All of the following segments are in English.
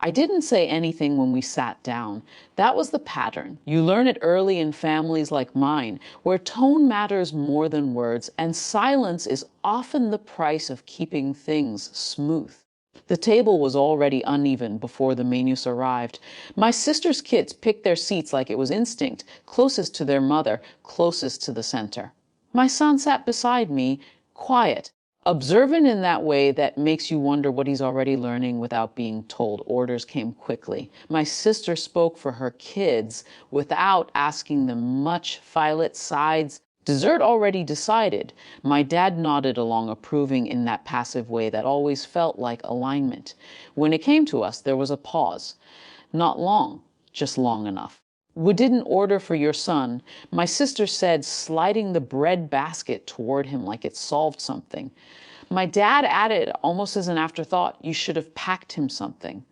I didn't say anything when we sat down. That was the pattern. You learn it early in families like mine, where tone matters more than words, and silence is often the price of keeping things smooth. The table was already uneven before the menus arrived. My sister's kids picked their seats like it was instinct, closest to their mother, closest to the center. My son sat beside me, quiet, observant in that way that makes you wonder what he's already learning without being told. Orders came quickly. My sister spoke for her kids without asking them much. Filet, sides, dessert already decided. My dad nodded along, approving in that passive way that always felt like alignment. When it came to us, there was a pause. Not long, just long enough. "We didn't order for your son," my sister said, sliding the bread basket toward him like it solved something. My dad added, almost as an afterthought, "You should have packed him something."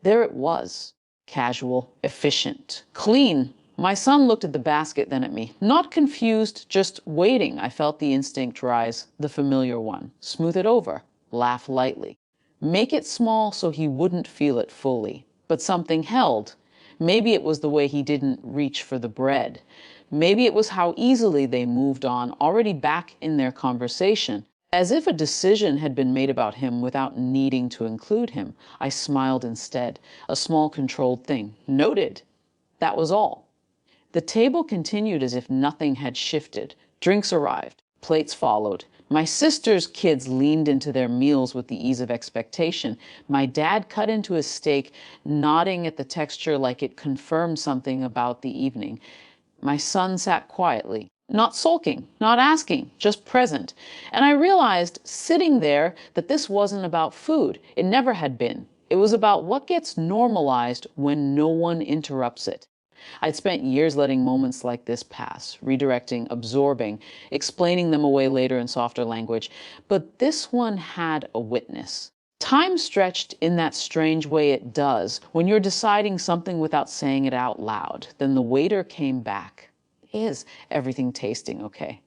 There it was. Casual, efficient, clean. My son looked at the basket, then at me. Not confused, just waiting. I felt the instinct rise, the familiar one. Smooth it over. Laugh lightly. Make it small so he wouldn't feel it fully. But something held. Maybe it was the way he didn't reach for the bread. Maybe it was how easily they moved on, already back in their conversation, as if a decision had been made about him without needing to include him. I smiled instead, a small controlled thing. Noted. That was all. The table continued as if nothing had shifted. Drinks arrived. Plates followed. My sister's kids leaned into their meals with the ease of expectation. My dad cut into his steak, nodding at the texture like it confirmed something about the evening. My son sat quietly, not sulking, not asking, just present. And I realized, sitting there, that this wasn't about food. It never had been. It was about what gets normalized when no one interrupts it. I'd spent years letting moments like this pass, redirecting, absorbing, explaining them away later in softer language. But this one had a witness. Time stretched in that strange way it does when you're deciding something without saying it out loud. Then the waiter came back. "Is everything tasting okay?"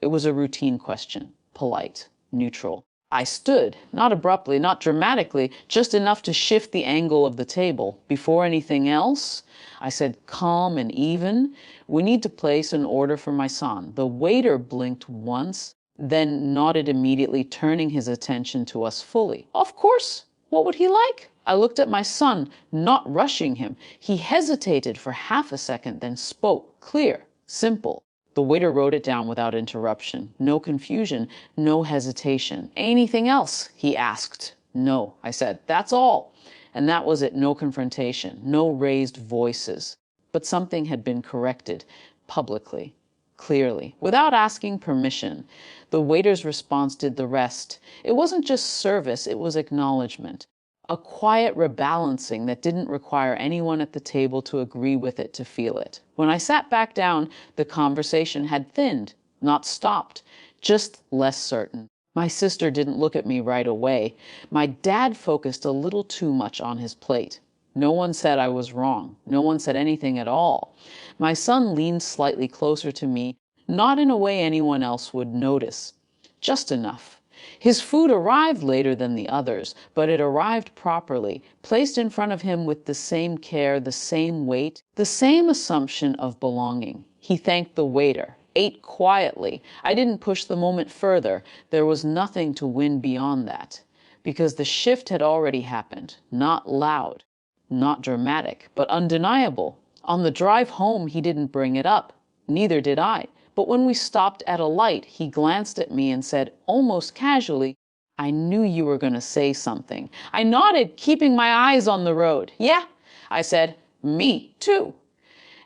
It was a routine question, polite, neutral. I stood, not abruptly, not dramatically, just enough to shift the angle of the table. "Before anything else," I said, calm and even, "we need to place an order for my son." The waiter blinked once, then nodded immediately, turning his attention to us fully. "Of course. What would he like?" I looked at my son, not rushing him. He hesitated for half a second, then spoke, clear, simple. The waiter wrote it down without interruption. No confusion, no hesitation. "Anything else?" he asked. "No," I said. "That's all." And that was it. No confrontation, no raised voices. But something had been corrected, publicly, clearly, without asking permission. The waiter's response did the rest. It wasn't just service, it was acknowledgement. A quiet rebalancing that didn't require anyone at the table to agree with it to feel it. When I sat back down, the conversation had thinned, not stopped, just less certain. My sister didn't look at me right away. My dad focused a little too much on his plate. No one said I was wrong. No one said anything at all. My son leaned slightly closer to me, not in a way anyone else would notice. Just enough. His food arrived later than the others, but it arrived properly, placed in front of him with the same care, the same weight, the same assumption of belonging. He thanked the waiter, ate quietly. I didn't push the moment further. There was nothing to win beyond that, because the shift had already happened. Not loud, not dramatic, but undeniable. On the drive home, he didn't bring it up. Neither did I. But when we stopped at a light, he glanced at me and said, almost casually, "I knew you were going to say something." I nodded, keeping my eyes on the road. "Yeah," I said, "me too."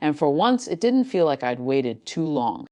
And for once, it didn't feel like I'd waited too long.